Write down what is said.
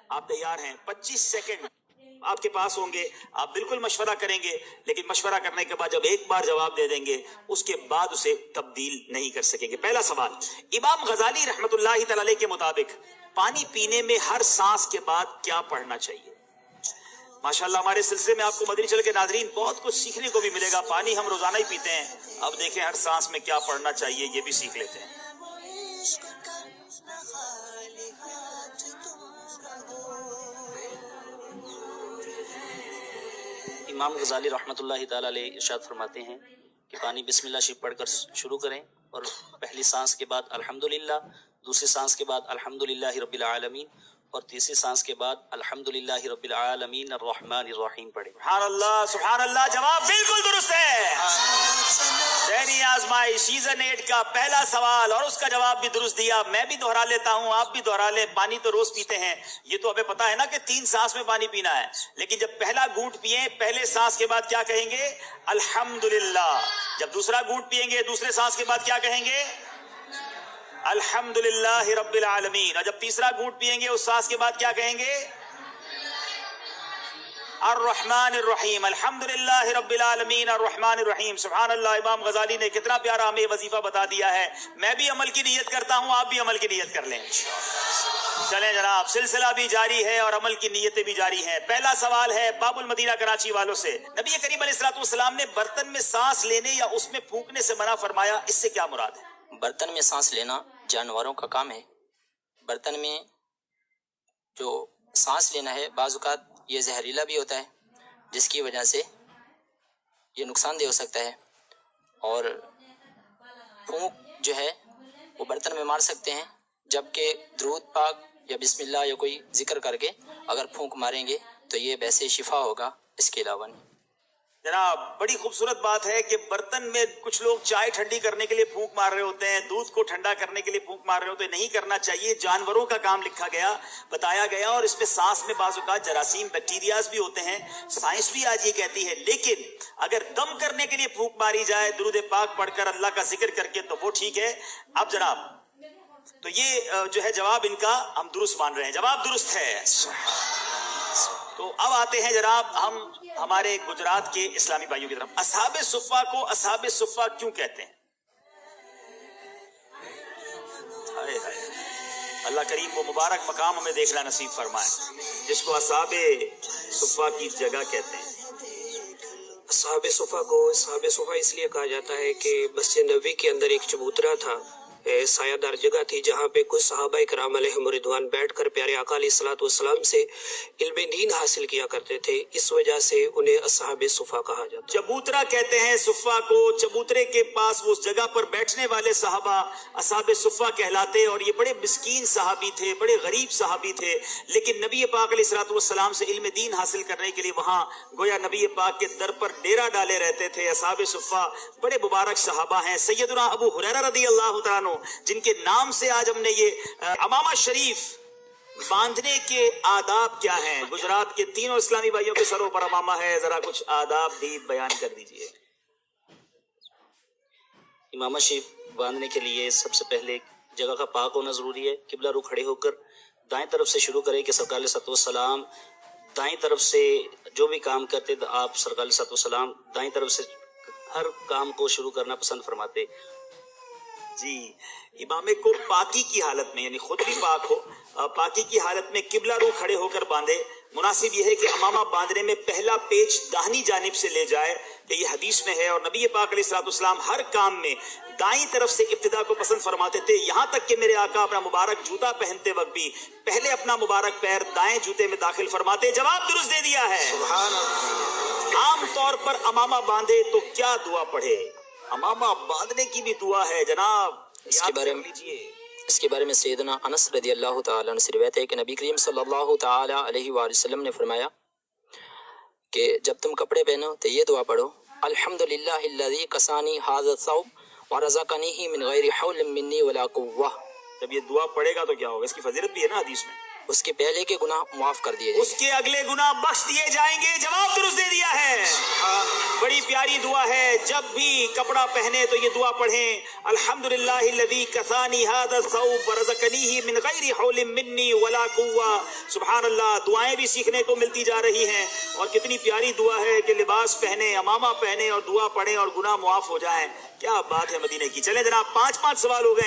آپ تیار ہیں؟ 25 سیکنڈ آپ کے پاس ہوں گے، آپ بالکل مشورہ کریں گے، لیکن مشورہ کرنے کے بعد جب ایک بار جواب دے دیں گے اس کے بعد اسے تبدیل نہیں کر سکیں گے۔ پہلا سوال، امام غزالی رحمت اللہ تعالی علیہ کے مطابق پانی پینے میں ہر سانس کے بعد کیا پڑھنا چاہیے؟ ماشاءاللہ ہمارے سلسلے میں آپ کو مدنی چل کے ناظرین بہت کچھ سیکھنے کو بھی ملے گا۔ پانی ہم روزانہ ہی پیتے ہیں، اب دیکھیں ہر سانس میں کیا پڑھنا چاہیے یہ بھی سیکھ لیتے ہیں۔ امام غزالی رحمۃ اللہ تعالی علیہ ارشاد فرماتے ہیں کہ پانی بسم اللہ شریف پڑھ کر شروع کریں، اور پہلی سانس کے بعد الحمدللہ، دوسری سانس کے بعد الحمدللہ رب العالمین، اور تیسری سانس کے بعد الحمدللہ رب العالمین الرحمن الرحیم پڑھیں۔ سبحان اللہ سبحان اللہ، جواب بالکل درست ہے۔ ذہنی آزمائش سیزن 8 کا پہلا سوال اور اس کا جواب بھی درست دیا۔ میں بھی دہرا لیتا ہوں، آپ بھی دہرا لیں۔ پانی تو روز پیتے ہیں، یہ تو ہمیں پتا ہے نا کہ 3 سانس میں پانی پینا ہے، لیکن جب پہلا گھونٹ پیئیں پہلے سانس کے بعد کیا کہیں گے؟ الحمدللہ۔ جب دوسرا گھونٹ پیئیں گے دوسرے سانس کے بعد کیا کہیں گے؟ الحمدللہ رب العالمین۔ اور جب تیسرا گھونٹ پیئیں گے اس سانس کے بعد کیا کہیں گے؟ الرحمن الرحیم۔ الحمدللہ رب العالمین الرحمن الرحیم۔ سبحان اللہ، امام غزالی نے کتنا پیارا ہمیں وظیفہ بتا دیا ہے۔ میں بھی عمل کی نیت کرتا ہوں، آپ بھی عمل کی نیت کر لیں۔ چلیں جناب، سلسلہ بھی جاری ہے اور عمل کی نیتیں بھی جاری ہیں۔ پہلا سوال ہے باب المدینہ کراچی والوں سے، نبی کریم علیہ الصلوۃ والسلام نے برتن میں سانس لینے یا اس میں پھونکنے سے منع فرمایا، اس سے کیا مراد ہے؟ برتن میں سانس لینا جانوروں کا کام ہے۔ برتن میں جو سانس لینا ہے بعض اوقات یہ زہریلا بھی ہوتا ہے، جس کی وجہ سے یہ نقصان دہ ہو سکتا ہے، اور پھونک جو ہے وہ برتن میں مار سکتے ہیں، جبکہ درود پاک یا بسم اللہ یا کوئی ذکر کر کے اگر پھونک ماریں گے تو یہ ویسے شفا ہوگا، اس کے علاوہ نہیں۔ جناب بڑی خوبصورت بات ہے کہ برتن میں کچھ لوگ چائے ٹھنڈی کرنے کے لیے پھونک مار رہے ہوتے ہیں، دودھ کو ٹھنڈا کرنے کے لیے پھونک مار رہے ہوتے ہیں، نہیں کرنا چاہیے۔ جانوروں کا کام لکھا گیا، بتایا گیا، اور اس میں سانس میں بعض اوقات جراثیم بیکٹیریاز بھی ہوتے ہیں، سائنس بھی آج یہ کہتی ہے، لیکن اگر دم کرنے کے لیے پھونک ماری جائے درود پاک پڑھ کر اللہ کا ذکر کر کے تو وہ ٹھیک ہے۔ اب جناب تو یہ جو ہے جواب ان کا ہم درست مان رہے ہیں، جواب درست ہے۔ تو اب آتے ہیں جناب ہم ہمارے گجرات کے اسلامی بھائیوں کی طرف۔ اصحاب صفہ کو اصحاب صفہ کیوں کہتے ہیں؟ اللہ کریم وہ مبارک مقام ہمیں دیکھنا نصیب فرمائے جس کو اصحاب صفہ کی جگہ کہتے ہیں۔ اصحاب صفہ کو اصحاب صفہ اس لیے کہا جاتا ہے کہ مسجد نبوی کے اندر ایک چبوترا تھا، سایہ دار جگہ تھی، جہاں پہ کچھ صحابہ کرام علیہم رضوان بیٹھ کر پیارے آقا علیہ الصلوۃ والسلام سے علم دین حاصل کیا کرتے تھے، اس وجہ سے انہیں اصحاب صفہ کہا جاتا ہے۔ چبوترا کہتے ہیں صفہ کو، چبوترے کے پاس وہ اس جگہ پر بیٹھنے والے صحابہ اصحاب صفہ کہلاتے، اور یہ بڑے مسکین صحابی تھے، بڑے غریب صحابی تھے، لیکن نبی پاک علیہ الصلوۃ والسلام سے علم دین حاصل کرنے کے لیے وہاں گویا نبی پاک کے در پر ڈیرا ڈالے رہتے تھے۔ اصحاب صفہ بڑے مبارک صحابہ ہیں۔ سیدنا ابو ہریرہ رضی اللہ تعالیٰ عنہ جن کے نام سے آج ہم نے یہ امامہ شریف باندھنے کے آداب کیا ہیں، گجرات کے تینوں اسلامی بھائیوں کے سروں پر امامہ ہے، ذرا کچھ آداب بھی بیان کر دیجئے۔ امامہ شریف باندھنے کے لیے سب سے پہلے جگہ کا پاک ہونا ضروری ہے۔ قبلہ رخ کھڑے ہو کر دائیں طرف سے شروع کریں کہ سرکار علیہ السلام دائیں طرف سے جو بھی کام کرتے تو آپ سرکار علیہ السلام دائیں طرف سے ہر کام کو شروع کرنا پسند فرماتے۔ جی، امام کو پاکی کی حالت میں، یعنی خود بھی پاک ہو، پاکی کی حالت میں قبلہ رو کھڑے ہو کر باندھے۔ مناسب یہ ہے کہ امامہ باندھنے میں پہلا پیچ داہنی جانب سے لے جائے، کہ یہ حدیث میں ہے، اور نبی پاک علیہ الصلوۃ والسلام ہر کام میں دائیں طرف سے ابتدا کو پسند فرماتے تھے، یہاں تک کہ میرے آقا اپنا مبارک جوتا پہنتے وقت بھی پہلے اپنا مبارک پیر دائیں جوتے میں داخل فرماتے۔ جواب درست دے دیا ہے۔ سبحان اللہ۔ عام طور پر امامہ باندھے تو کیا دعا پڑھے؟ امامہ باندھنے کی بھی دعا ہے جناب، اس کے بارے میں سیدنا انس رضی اللہ تعالیٰ عنہ سے روایت ہے کہ نبی کریم صلی اللہ تعالیٰ علیہ وآلہ وسلم نے فرمایا کہ جب تم کپڑے پہنو تو یہ دعا پڑھو، الحمدللہ الذی کسانی ھذا الثوب ورزقنیہ من غیر حول منی ولا قوہ۔ جب یہ دعا پڑھے گا تو کیا ہوگا؟ اس کی فضیلت بھی ہے نا حدیث میں۔ اس کے پہلے کے گناہ معاف کر دیے جائیں اس کے اگلے گناہ بخش دیے جائیں گے. جواب درست دے دیا ہے. بڑی پیاری دعا ہے. جب بھی کپڑا پہنے تو یہ دعا پڑھیں, الحمدللہ الذی کسانی ھذا الثوب ورزقنیہ من غیر حول منی ولا قوہ. سبحان اللہ. دعائیں بھی سیکھنے کو ملتی جا رہی ہیں, اور کتنی پیاری دعا ہے کہ لباس پہنے, امامہ پہنے اور دعا پڑھیں اور گناہ معاف ہو جائیں. کیا بات ہے مدینے کی. چلیں جناب, 5 سوال ہو گئے.